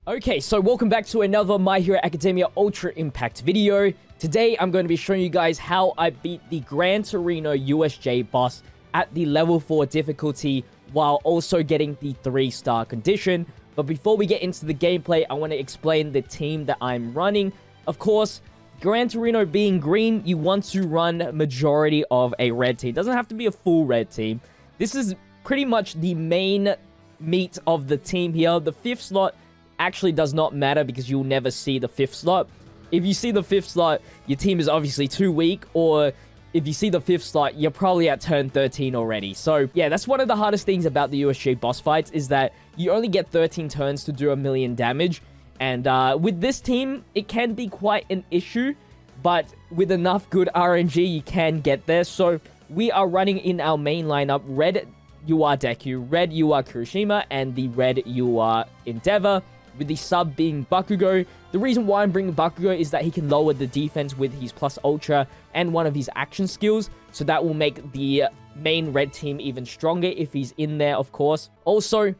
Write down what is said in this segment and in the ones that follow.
Okay, so welcome back to another My Hero Academia Ultra Impact video. Today, I'm going to be showing you guys how I beat the Gran Torino USJ boss at the level 4 difficulty while also getting the 3-star condition. But before we get into the gameplay, I want to explain the team that I'm running. Of course, Gran Torino being green, you want to run majority of a red team. It doesn't have to be a full red team. This is pretty much the main meat of the team here. The 5th slot actually does not matter because you'll never see the 5th slot. If you see the 5th slot, your team is obviously too weak, or if you see the 5th slot, you're probably at turn 13 already. So yeah, that's one of the hardest things about the USJ boss fights, is that you only get 13 turns to do 1,000,000 damage. And with this team, it can be quite an issue, but with enough good RNG, you can get there. So we are running in our main lineup, red UR Deku, red UR Kirishima, and the red UR Endeavor, with the sub being Bakugo. The reason why I'm bringing Bakugo is that he can lower the defense with his plus ultra and one of his action skills, so that will make the main red team even stronger if he's in there, of course. Also,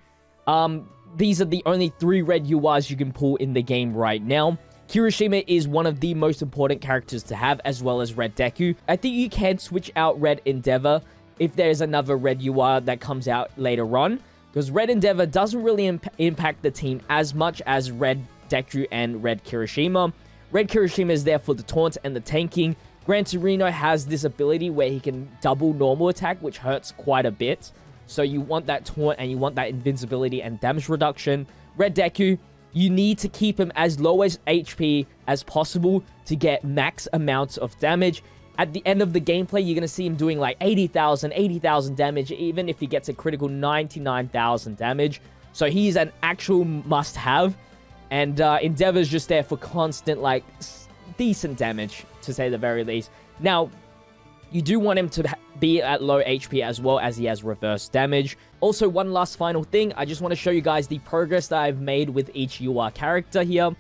these are the only 3 red URs you can pull in the game right now. Kirishima is one of the most important characters to have, as well as red Deku. I think you can switch out red Endeavor if there's another red UR that comes out later on, because red Endeavor doesn't really impact the team as much as red Deku and red Kirishima. Red Kirishima is there for the taunt and the tanking. Gran Torino has this ability where he can double normal attack, which hurts quite a bit. So you want that taunt and you want that invincibility and damage reduction. Red Deku, you need to keep him as low as HP as possible to get max amounts of damage. At the end of the gameplay, you're going to see him doing like 80,000 damage, even if he gets a critical 99,000 damage. So he's an actual must-have. And Endeavor's just there for constant, like, decent damage, to say the very least. Now, you do want him to be at low HP as well, as he has reverse damage. Also, one last final thing, I just want to show you guys the progress that I've made with each UR character here.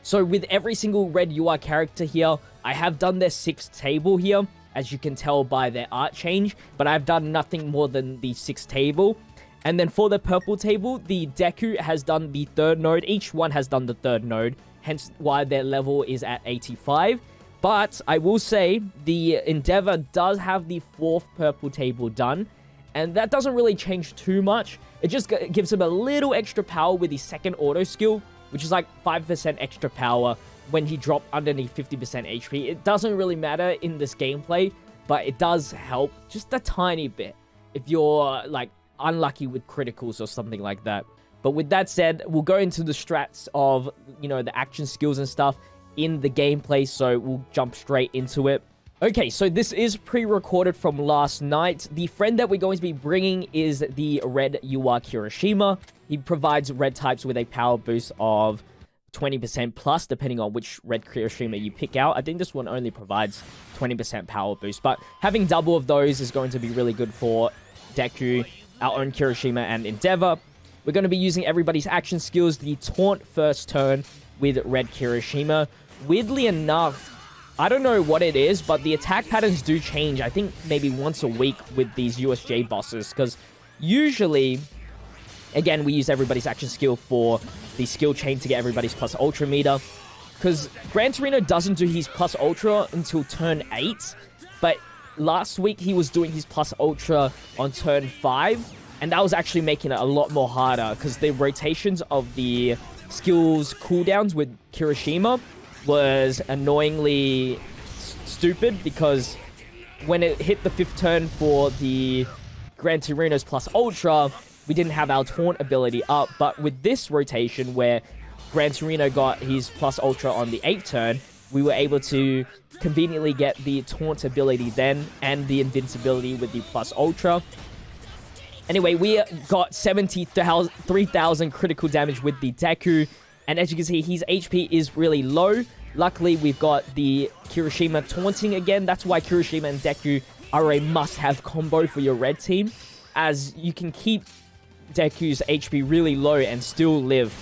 So with every single red UR character here, I have done their 6th table here, as you can tell by their art change, but I've done nothing more than the 6th table. And then for the purple table, the Deku has done the 3rd node. Each one has done the 3rd node, hence why their level is at 85. But I will say the Endeavor does have the 4th purple table done, and that doesn't really change too much. It just gives him a little extra power with his 2nd auto skill, which is like 5% extra power when he dropped underneath 50% HP. It doesn't really matter in this gameplay, but it does help just a tiny bit if you're like unlucky with criticals or something like that. But with that said, we'll go into the strats of, you know, the action skills and stuff in the gameplay, so we'll jump straight into it. Okay, so this is pre-recorded from last night. The friend that we're going to be bringing is the red UR Kirishima. He provides red types with a power boost of 20% plus, depending on which red Kirishima you pick out. I think this one only provides 20% power boost, but having double of those is going to be really good for Deku, our own Kirishima, and Endeavor. We're going to be using everybody's action skills, the taunt first turn with red Kirishima. Weirdly enough, I don't know what it is, but the attack patterns do change, I think maybe once a week with these USJ bosses, because usually, again, we use everybody's action skill for the skill chain to get everybody's plus ultra meter, because Gran Torino doesn't do his plus ultra until turn 8, but last week he was doing his plus ultra on turn 5, and that was actually making it a lot more harder, because the rotations of the skills cooldowns with Kirishima was annoyingly stupid, because when it hit the 5th turn for the Gran Torino's plus ultra, we didn't have our taunt ability up. But with this rotation where Gran Torino got his plus ultra on the 8th turn, we were able to conveniently get the taunt ability then and the invincibility with the plus ultra. Anyway, we got 73,000 critical damage with the Deku, and as you can see, his HP is really low. Luckily, we've got the Kirishima taunting again. That's why Kirishima and Deku are a must-have combo for your red team, as you can keep Deku's HP really low and still live.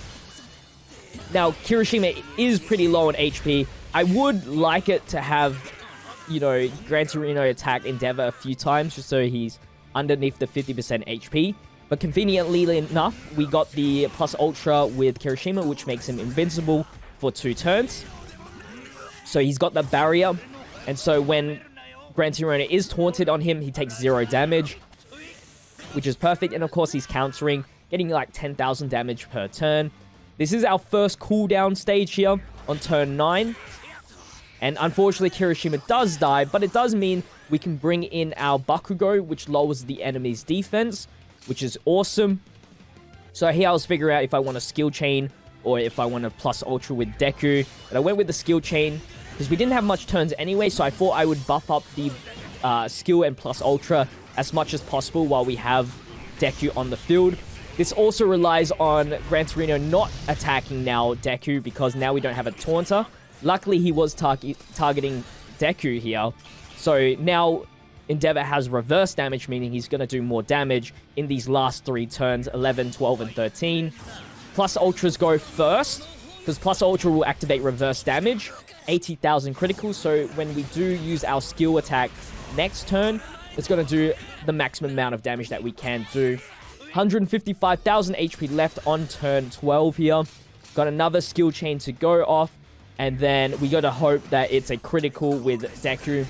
Now, Kirishima is pretty low on HP. I would like it to have, you know, Gran Torino attack Endeavor a few times, just so he's underneath the 50% HP. But conveniently enough, we got the plus ultra with Kirishima, which makes him invincible for 2 turns. So he's got the barrier. And so when Gran Torino is taunted on him, he takes 0 damage, which is perfect. And of course, he's countering, getting like 10,000 damage per turn. This is our first cooldown stage here on turn 9. And unfortunately, Kirishima does die, but it does mean we can bring in our Bakugo, which lowers the enemy's defense, which is awesome. So here I was figuring out if I want a skill chain or if I want a plus ultra with Deku. But I went with the skill chain because we didn't have much turns anyway, so I thought I would buff up the skill and plus ultra as much as possible while we have Deku on the field. This also relies on Gran Torino not attacking now Deku because now we don't have a taunter. Luckily, he was targeting Deku here. So now Endeavor has reverse damage, meaning he's going to do more damage in these last 3 turns, 11, 12, and 13. Plus Ultras go first, because Plus Ultra will activate reverse damage, 80,000 critical. So when we do use our skill attack next turn, it's going to do the maximum amount of damage that we can do. 155,000 HP left on turn 12 here. Got another skill chain to go off. And then we got to hope that it's a critical with Deku,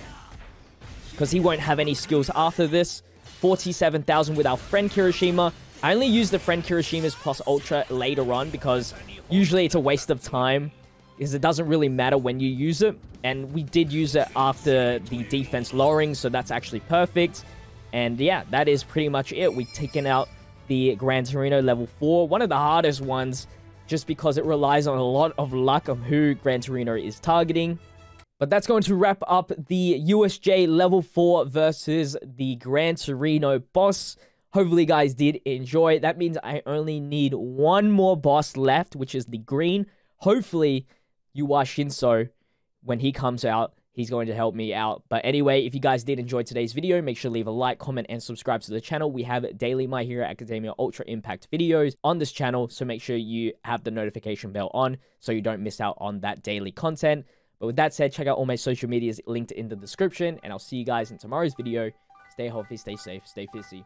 because he won't have any skills after this. 47,000 with our friend Kirishima. I only use the friend Kirishima's plus ultra later on because usually it's a waste of time because it doesn't really matter when you use it. And we did use it after the defense lowering, so that's actually perfect. And yeah, that is pretty much it. We've taken out the Gran Torino level 4, one of the hardest ones, just because it relies on a lot of luck of who Gran Torino is targeting. But that's going to wrap up the USJ level 4 versus the Gran Torino boss. Hopefully, you guys did enjoy. That means I only need one more boss left, which is the green. Hopefully, Yuwa Shinso, when he comes out, he's going to help me out. But anyway, if you guys did enjoy today's video, make sure to leave a like, comment, and subscribe to the channel. We have daily My Hero Academia Ultra Impact videos on this channel, so make sure you have the notification bell on so you don't miss out on that daily content. But with that said, check out all my social medias linked in the description, and I'll see you guys in tomorrow's video. Stay healthy, stay safe, stay fizzy.